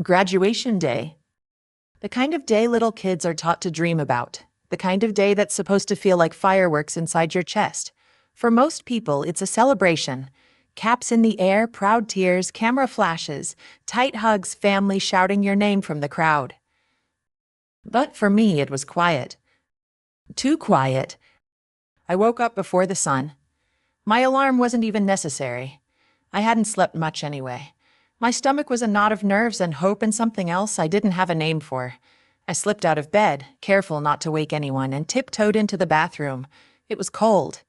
Graduation day. The kind of day little kids are taught to dream about. The kind of day that's supposed to feel like fireworks inside your chest. For most people, it's a celebration. Caps in the air, proud tears, camera flashes, tight hugs, family shouting your name from the crowd. But for me, it was quiet. Too quiet. I woke up before the sun. My alarm wasn't even necessary. I hadn't slept much anyway. My stomach was a knot of nerves and hope and something else I didn't have a name for. I slipped out of bed, careful not to wake anyone, and tiptoed into the bathroom. It was cold.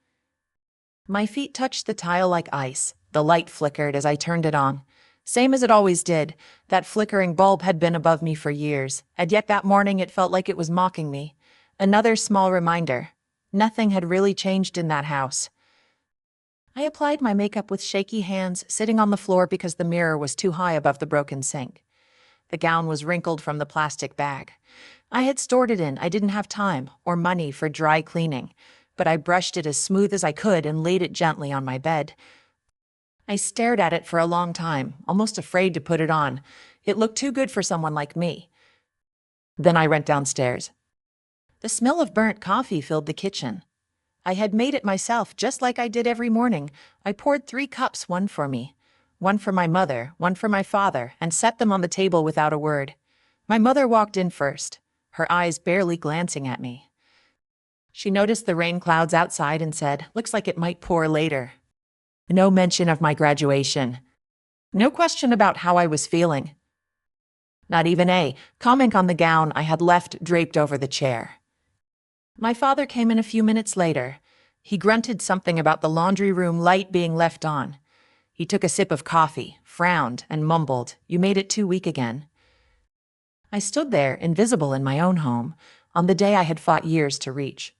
My feet touched the tile like ice. The light flickered as I turned it on. Same as it always did. That flickering bulb had been above me for years, and yet that morning it felt like it was mocking me. Another small reminder. Nothing had really changed in that house. I applied my makeup with shaky hands, sitting on the floor because the mirror was too high above the broken sink. The gown was wrinkled from the plastic bag. I had stored it in. I didn't have time or money for dry cleaning, but I brushed it as smooth as I could and laid it gently on my bed. I stared at it for a long time, almost afraid to put it on. It looked too good for someone like me. Then I went downstairs. The smell of burnt coffee filled the kitchen. I had made it myself, just like I did every morning. I poured 3 cups, one for me, one for my mother, one for my father, and set them on the table without a word. My mother walked in first, her eyes barely glancing at me. She noticed the rain clouds outside and said, "Looks like it might pour later." No mention of my graduation. No question about how I was feeling. Not even a comment on the gown I had left draped over the chair. My father came in a few minutes later. He grunted something about the laundry room light being left on. He took a sip of coffee, frowned, and mumbled, "You made it too weak again." I stood there, invisible in my own home, on the day I had fought years to reach.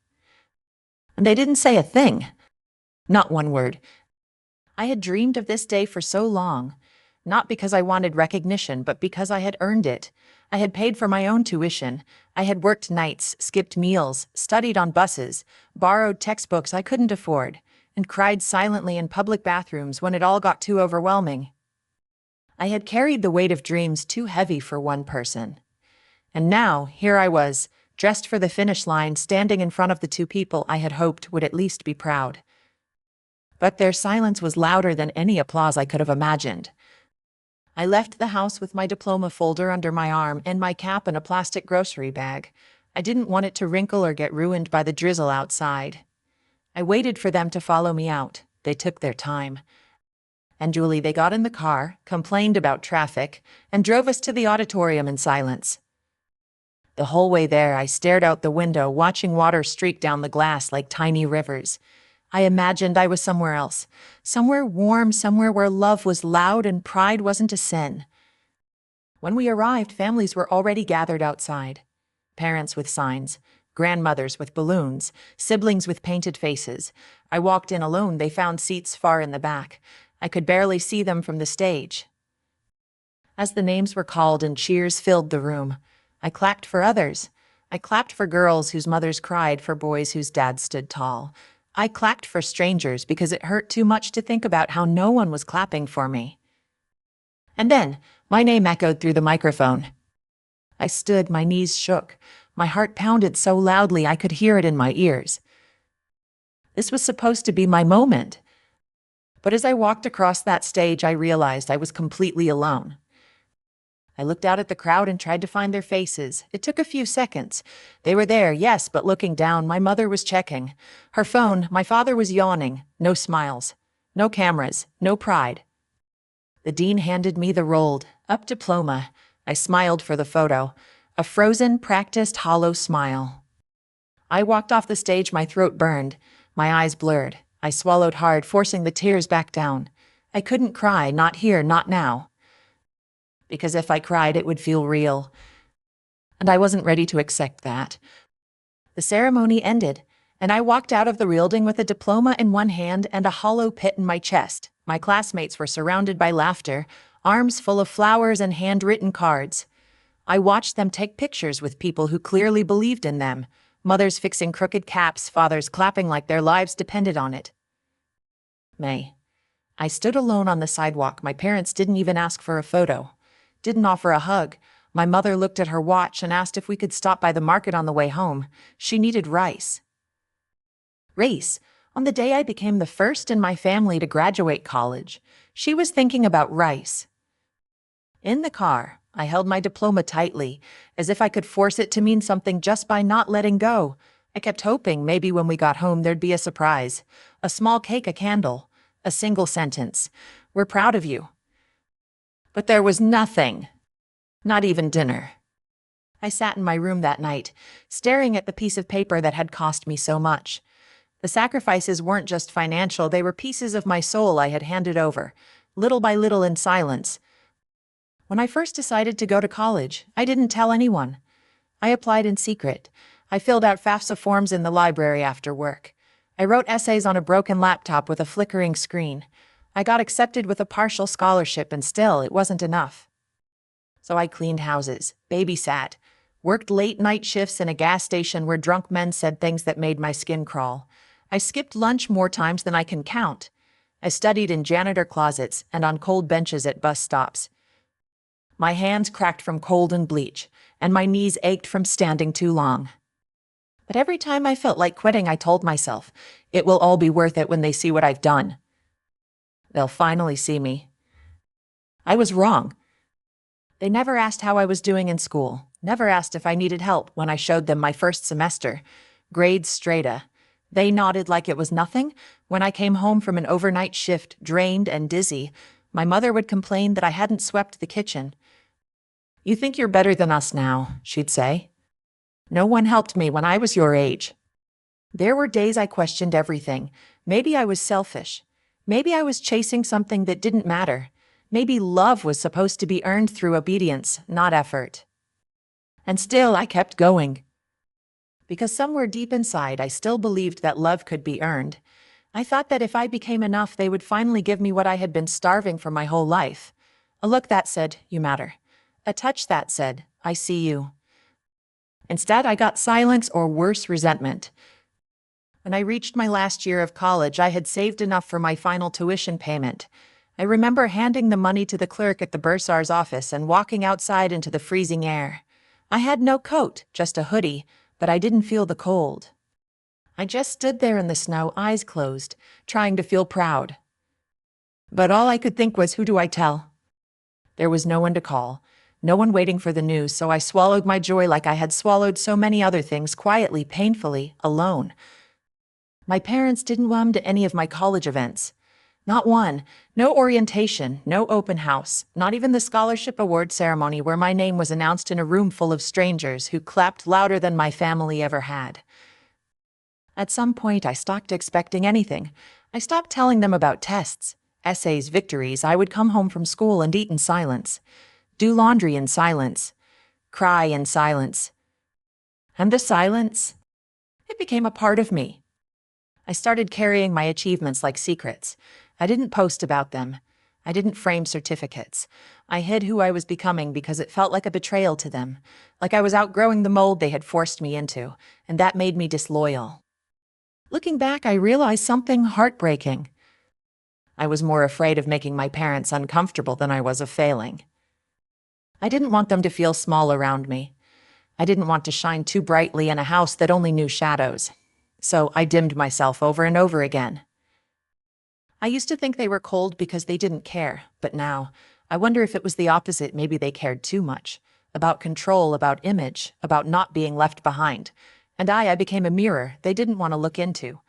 And they didn't say a thing. Not one word. I had dreamed of this day for so long, not because I wanted recognition, but because I had earned it. I had paid for my own tuition. I had worked nights, skipped meals, studied on buses, borrowed textbooks I couldn't afford, and cried silently in public bathrooms when it all got too overwhelming. I had carried the weight of dreams too heavy for one person. And now, here I was, dressed for the finish line, standing in front of the 2 people I had hoped would at least be proud. But their silence was louder than any applause I could have imagined. I left the house with my diploma folder under my arm and my cap in a plastic grocery bag. I didn't want it to wrinkle or get ruined by the drizzle outside. I waited for them to follow me out. They took their time. And Julie, they got in the car, complained about traffic, and drove us to the auditorium in silence. The whole way there, I stared out the window, watching water streak down the glass like tiny rivers. I imagined I was somewhere else, somewhere warm, somewhere where love was loud and pride wasn't a sin. When we arrived, families were already gathered outside. Parents with signs, grandmothers with balloons, siblings with painted faces. I walked in alone. They found seats far in the back. I could barely see them from the stage. As the names were called and cheers filled the room, I clapped for others. I clapped for girls whose mothers cried, for boys whose dads stood tall. I clapped for strangers because it hurt too much to think about how no one was clapping for me. And then, my name echoed through the microphone. I stood, my knees shook. My heart pounded so loudly I could hear it in my ears. This was supposed to be my moment. But as I walked across that stage, I realized I was completely alone. I looked out at the crowd and tried to find their faces. It took a few seconds. They were there, yes, but looking down, my mother was checking her phone. My father was yawning. No smiles, no cameras, no pride. The dean handed me the rolled up diploma. I smiled for the photo, a frozen, practiced, hollow smile. I walked off the stage, my throat burned, my eyes blurred. I swallowed hard, forcing the tears back down. I couldn't cry, not here, not now. Because if I cried, it would feel real. And I wasn't ready to accept that. The ceremony ended, and I walked out of the building with a diploma in one hand and a hollow pit in my chest. My classmates were surrounded by laughter, arms full of flowers and handwritten cards. I watched them take pictures with people who clearly believed in them, mothers fixing crooked caps, fathers clapping like their lives depended on it. May. I stood alone on the sidewalk. My parents didn't even ask for a photo. Didn't offer a hug. My mother looked at her watch and asked if we could stop by the market on the way home. She needed rice. Race. On the day I became the first in my family to graduate college, she was thinking about rice. In the car, I held my diploma tightly, as if I could force it to mean something just by not letting go. I kept hoping maybe when we got home there'd be a surprise. A small cake, a candle, a single sentence. "We're proud of you." But there was nothing. Not even dinner. I sat in my room that night, staring at the piece of paper that had cost me so much. The sacrifices weren't just financial, they were pieces of my soul I had handed over, little by little in silence. When I first decided to go to college, I didn't tell anyone. I applied in secret. I filled out FAFSA forms in the library after work. I wrote essays on a broken laptop with a flickering screen. I got accepted with a partial scholarship, and still, it wasn't enough. So I cleaned houses, babysat, worked late-night shifts in a gas station where drunk men said things that made my skin crawl. I skipped lunch more times than I can count. I studied in janitor closets and on cold benches at bus stops. My hands cracked from cold and bleach, and my knees ached from standing too long. But every time I felt like quitting, I told myself, it will all be worth it when they see what I've done. They'll finally see me. I was wrong. They never asked how I was doing in school, never asked if I needed help when I showed them my first semester. Grades straight A. They nodded like it was nothing. When I came home from an overnight shift, drained and dizzy, my mother would complain that I hadn't swept the kitchen. "You think you're better than us now," she'd say. "No one helped me when I was your age." There were days I questioned everything. Maybe I was selfish. Maybe I was chasing something that didn't matter. Maybe love was supposed to be earned through obedience, not effort. And still, I kept going. Because somewhere deep inside, I still believed that love could be earned. I thought that if I became enough, they would finally give me what I had been starving for my whole life. A look that said, "You matter." A touch that said, "I see you." Instead, I got silence or worse, resentment. When I reached my last year of college, I had saved enough for my final tuition payment. I remember handing the money to the clerk at the bursar's office and walking outside into the freezing air. I had no coat, just a hoodie, but I didn't feel the cold. I just stood there in the snow, eyes closed, trying to feel proud. But all I could think was, who do I tell? There was no one to call, no one waiting for the news, so I swallowed my joy like I had swallowed so many other things, quietly, painfully, alone. My parents didn't come to any of my college events. Not one. No orientation, no open house, not even the scholarship award ceremony where my name was announced in a room full of strangers who clapped louder than my family ever had. At some point, I stopped expecting anything. I stopped telling them about tests, essays, victories. I would come home from school and eat in silence, do laundry in silence, cry in silence. And the silence, it became a part of me. I started carrying my achievements like secrets. I didn't post about them. I didn't frame certificates. I hid who I was becoming because it felt like a betrayal to them, like I was outgrowing the mold they had forced me into, and that made me disloyal. Looking back, I realized something heartbreaking. I was more afraid of making my parents uncomfortable than I was of failing. I didn't want them to feel small around me. I didn't want to shine too brightly in a house that only knew shadows. So I dimmed myself over and over again. I used to think they were cold because they didn't care, but now, I wonder if it was the opposite. Maybe they cared too much. About control, about image, about not being left behind. And I became a mirror they didn't want to look into.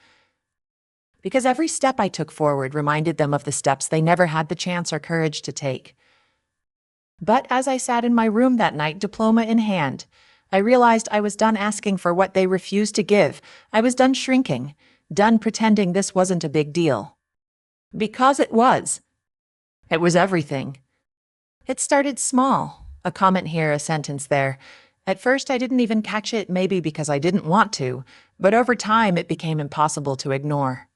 Because every step I took forward reminded them of the steps they never had the chance or courage to take. But as I sat in my room that night, diploma in hand, I realized I was done asking for what they refused to give. I was done shrinking, done pretending this wasn't a big deal. Because it was. It was everything. It started small, a comment here, a sentence there. At first I didn't even catch it, maybe because I didn't want to, but over time it became impossible to ignore.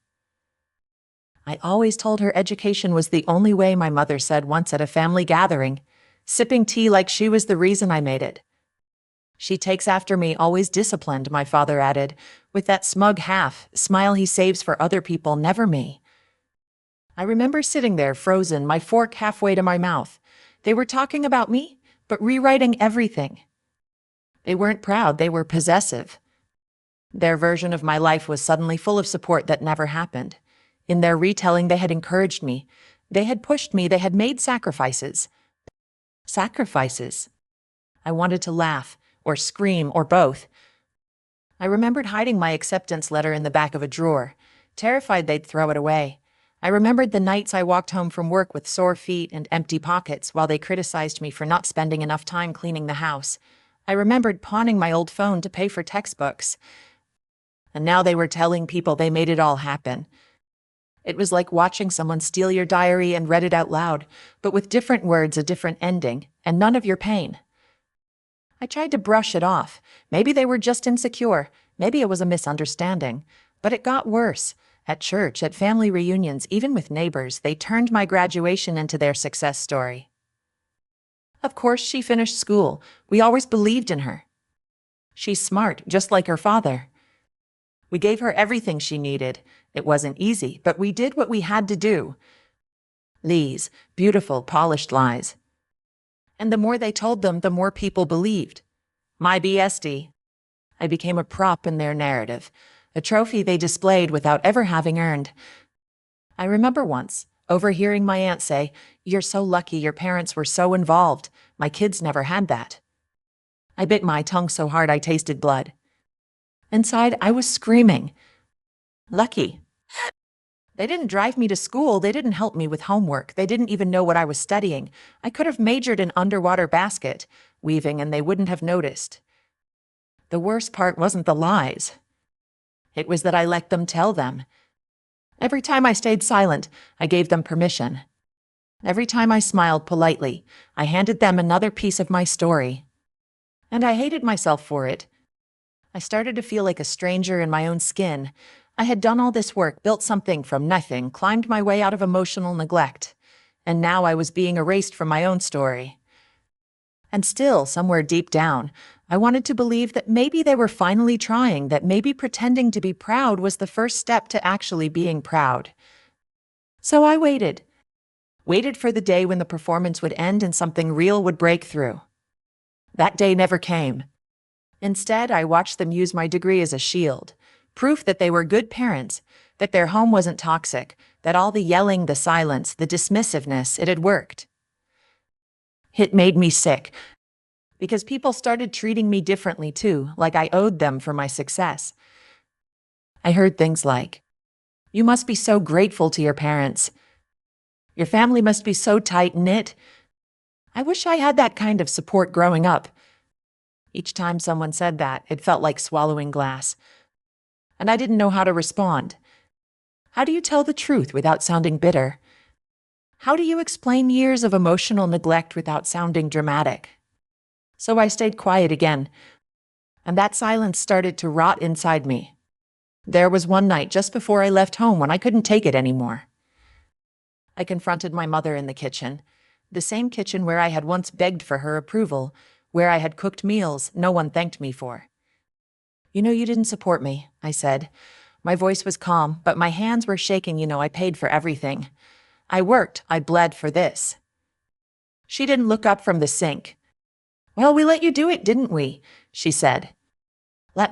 I always told her education was the only way, my mother said once at a family gathering, sipping tea like she was the reason I made it. She takes after me, always disciplined, my father added, with that smug half smile he saves for other people, never me. I remember sitting there frozen, my fork halfway to my mouth. They were talking about me, but rewriting everything. They weren't proud, they were possessive. Their version of my life was suddenly full of support that never happened. In their retelling, they had encouraged me. They had pushed me, they had made sacrifices. Sacrifices. I wanted to laugh, or scream, or both. I remembered hiding my acceptance letter in the back of a drawer, terrified they'd throw it away. I remembered the nights I walked home from work with sore feet and empty pockets while they criticized me for not spending enough time cleaning the house. I remembered pawning my old phone to pay for textbooks. And now they were telling people they made it all happen. It was like watching someone steal your diary and read it out loud, but with different words, a different ending, and none of your pain. I tried to brush it off. Maybe they were just insecure. Maybe it was a misunderstanding. But it got worse. At church, at family reunions, even with neighbors, they turned my graduation into their success story. Of course, she finished school. We always believed in her. She's smart, just like her father. We gave her everything she needed. It wasn't easy, but we did what we had to do. Lies, beautiful, polished lies. And the more they told them, the more people believed. My BSD. I became a prop in their narrative, a trophy they displayed without ever having earned. I remember once overhearing my aunt say, "You're so lucky your parents were so involved. My kids never had that." I bit my tongue so hard I tasted blood. Inside, I was screaming. Lucky. They didn't drive me to school. They didn't help me with homework. They didn't even know what I was studying. I could have majored in underwater basket weaving and they wouldn't have noticed. The worst part wasn't the lies. It was that I let them tell them. Every time I stayed silent, I gave them permission. Every time I smiled politely, I handed them another piece of my story. And I hated myself for it. I started to feel like a stranger in my own skin. I had done all this work, built something from nothing, climbed my way out of emotional neglect. And now I was being erased from my own story. And still, somewhere deep down, I wanted to believe that maybe they were finally trying, that maybe pretending to be proud was the first step to actually being proud. So I waited. Waited for the day when the performance would end and something real would break through. That day never came. Instead, I watched them use my degree as a shield, proof that they were good parents, that their home wasn't toxic, that all the yelling, the silence, the dismissiveness, it had worked. It made me sick, because people started treating me differently too, like I owed them for my success. I heard things like, "You must be so grateful to your parents. Your family must be so tight-knit. I wish I had that kind of support growing up." Each time someone said that, it felt like swallowing glass. And I didn't know how to respond. How do you tell the truth without sounding bitter? How do you explain years of emotional neglect without sounding dramatic? So I stayed quiet again, and that silence started to rot inside me. There was one night just before I left home when I couldn't take it anymore. I confronted my mother in the kitchen, the same kitchen where I had once begged for her approval, where I had cooked meals no one thanked me for. "You know you didn't support me," I said. My voice was calm, but my hands were shaking. I paid for everything. I worked, I bled for this. She didn't look up from the sink. "Well, we let you do it, didn't we?" she said. "Let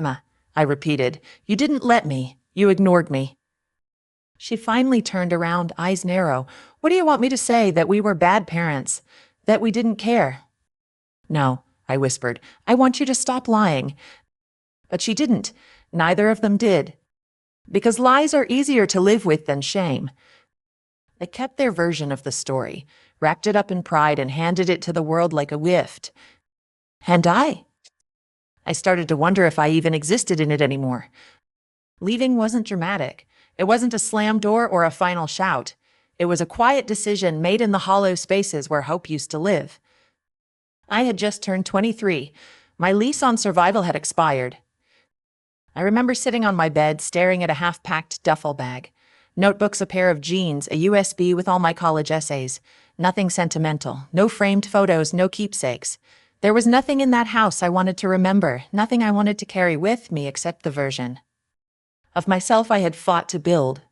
I repeated. "You didn't let me. You ignored me." She finally turned around, eyes narrow. "What do you want me to say? That we were bad parents? That we didn't care?" "No," I whispered. "I want you to stop lying." But she didn't. Neither of them did. Because lies are easier to live with than shame. They kept their version of the story, wrapped it up in pride and handed it to the world like a gift. And I started to wonder if I even existed in it anymore. Leaving wasn't dramatic. It wasn't a slam door or a final shout. It was a quiet decision made in the hollow spaces where hope used to live. I had just turned 23. My lease on survival had expired. I remember sitting on my bed, staring at a half-packed duffel bag. Notebooks, a pair of jeans, a USB with all my college essays. Nothing sentimental, no framed photos, no keepsakes. There was nothing in that house I wanted to remember, nothing I wanted to carry with me except the version of myself I had fought to build.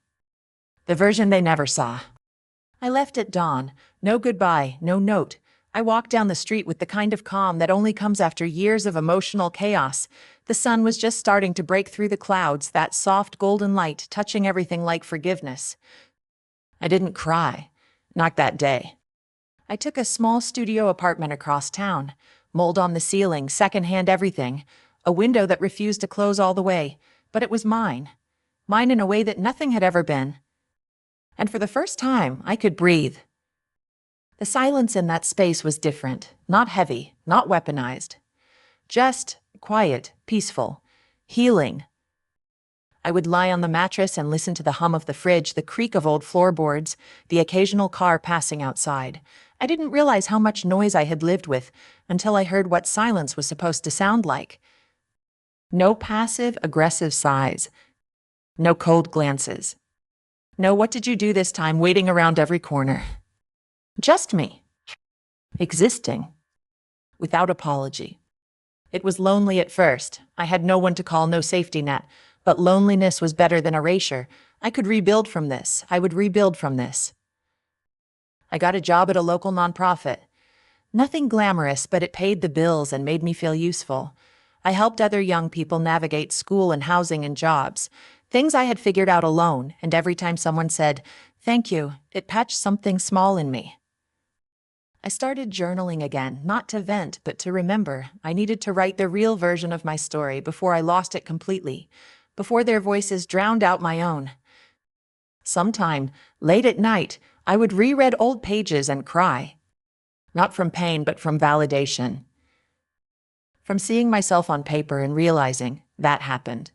The version they never saw. I left at dawn. No goodbye, no note. I walked down the street with the kind of calm that only comes after years of emotional chaos. The sun was just starting to break through the clouds, that soft golden light touching everything like forgiveness. I didn't cry. Not that day. I took a small studio apartment across town. Mold on the ceiling, secondhand everything. A window that refused to close all the way. But it was mine. Mine in a way that nothing had ever been. And for the first time, I could breathe. The silence in that space was different. Not heavy, not weaponized. Just quiet, peaceful, healing. I would lie on the mattress and listen to the hum of the fridge, the creak of old floorboards, the occasional car passing outside. I didn't realize how much noise I had lived with until I heard what silence was supposed to sound like. No passive, aggressive sighs. No cold glances. No "what did you do this time" waiting around every corner. Just me. Existing. Without apology. It was lonely at first. I had no one to call, no safety net. But loneliness was better than erasure. I could rebuild from this. I would rebuild from this. I got a job at a local nonprofit. Nothing glamorous, but it paid the bills and made me feel useful. I helped other young people navigate school and housing and jobs. Things I had figured out alone, and every time someone said, "Thank you," it patched something small in me. I started journaling again, not to vent, but to remember. I needed to write the real version of my story before I lost it completely, before their voices drowned out my own. Sometime, late at night, I would reread old pages and cry. Not from pain, but from validation. From seeing myself on paper and realizing that happened.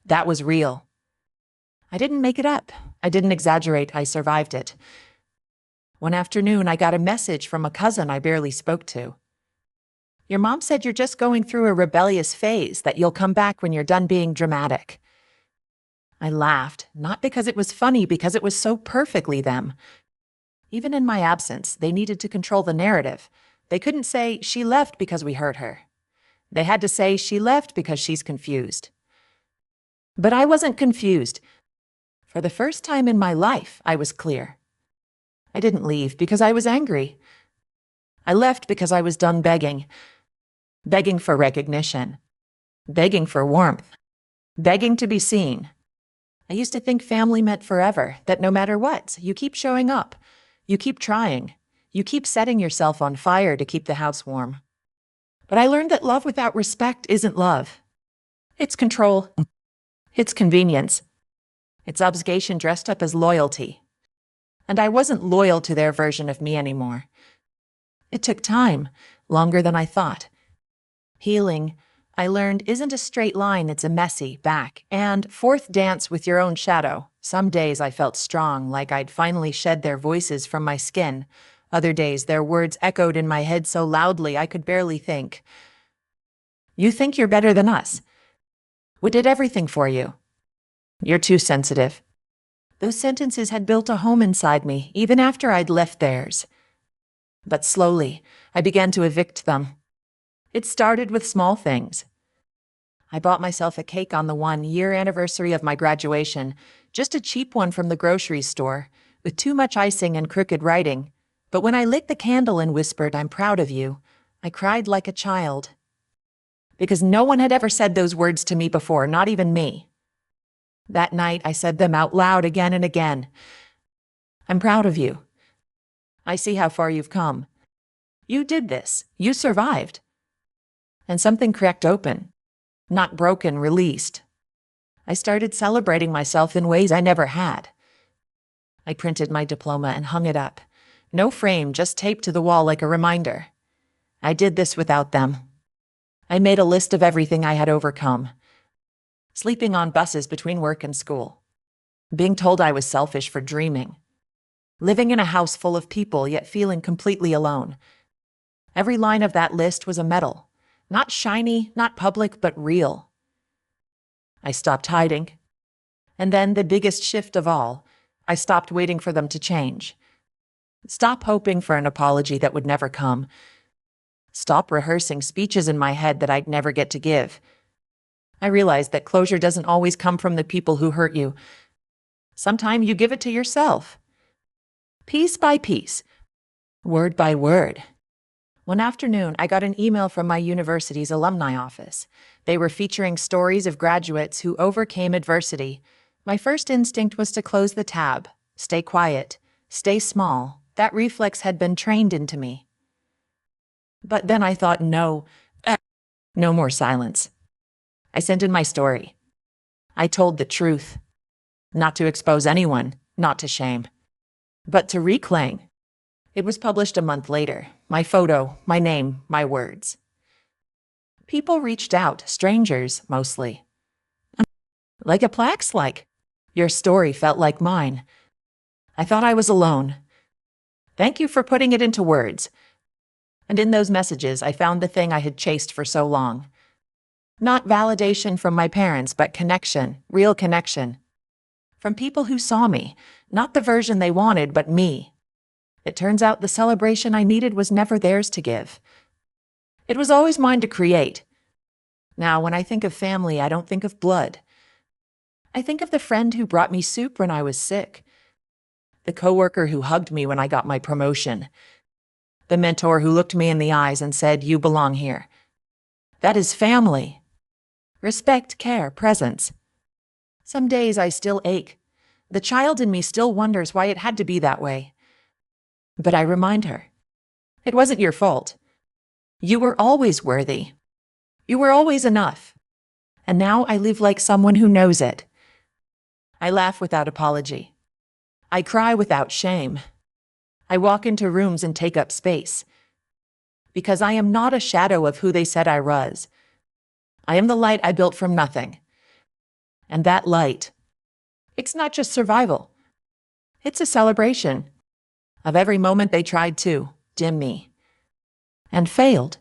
That was real. I didn't make it up. I didn't exaggerate. I survived it. One afternoon, I got a message from a cousin I barely spoke to. "Your mom said you're just going through a rebellious phase, that you'll come back when you're done being dramatic." I laughed, not because it was funny, because it was so perfectly them. Even in my absence, they needed to control the narrative. They couldn't say, "She left because we hurt her." They had to say, "She left because she's confused." But I wasn't confused. For the first time in my life, I was clear. I didn't leave because I was angry. I left because I was done begging. Begging for recognition. Begging for warmth. Begging to be seen. I used to think family meant forever, that no matter what, you keep showing up. You keep trying. You keep setting yourself on fire to keep the house warm. But I learned that love without respect isn't love. It's control. It's convenience. It's obligation dressed up as loyalty. And I wasn't loyal to their version of me anymore. It took time, longer than I thought. Healing, I learned, isn't a straight line, it's a messy back and forth dance with your own shadow. Some days I felt strong, like I'd finally shed their voices from my skin. Other days their words echoed in my head so loudly I could barely think. "You think you're better than us. We did everything for you. You're too sensitive." Those sentences had built a home inside me, even after I'd left theirs. But slowly, I began to evict them. It started with small things. I bought myself a cake on the 1-year anniversary of my graduation, just a cheap one from the grocery store, with too much icing and crooked writing. But when I lit the candle and whispered, "I'm proud of you," I cried like a child. Because no one had ever said those words to me before, not even me. That night, I said them out loud again and again. "I'm proud of you. I see how far you've come. You did this. You survived." And something cracked open. Not broken, released. I started celebrating myself in ways I never had. I printed my diploma and hung it up. No frame, just taped to the wall like a reminder. I did this without them. I made a list of everything I had overcome. Sleeping on buses between work and school. Being told I was selfish for dreaming. Living in a house full of people, yet feeling completely alone. Every line of that list was a medal. Not shiny, not public, but real. I stopped hiding. And then the biggest shift of all, I stopped waiting for them to change. Stop hoping for an apology that would never come. Stop rehearsing speeches in my head that I'd never get to give. I realized that closure doesn't always come from the people who hurt you. Sometimes you give it to yourself. Piece by piece. Word by word. One afternoon, I got an email from my university's alumni office. They were featuring stories of graduates who overcame adversity. My first instinct was to close the tab, stay quiet, stay small. That reflex had been trained into me. But then I thought, no more silence. I sent in my story. I told the truth. Not to expose anyone, not to shame, but to reclaim. It was published a month later. My photo, my name, my words. People reached out, strangers mostly. Like a plaque's like. Your story felt like mine. I thought I was alone. Thank you for putting it into words. And in those messages, I found the thing I had chased for so long. Not validation from my parents, but connection, real connection. From people who saw me, not the version they wanted, but me. It turns out the celebration I needed was never theirs to give. It was always mine to create. Now, when I think of family, I don't think of blood. I think of the friend who brought me soup when I was sick, the coworker who hugged me when I got my promotion, the mentor who looked me in the eyes and said, "You belong here." That is family. Respect, care, presence. Some days I still ache. The child in me still wonders why it had to be that way. But I remind her, it wasn't your fault. You were always worthy. You were always enough. And now I live like someone who knows it. I laugh without apology. I cry without shame. I walk into rooms and take up space. Because I am not a shadow of who they said I was. I am the light I built from nothing. And that light, it's not just survival. It's a celebration of every moment they tried to dim me and failed.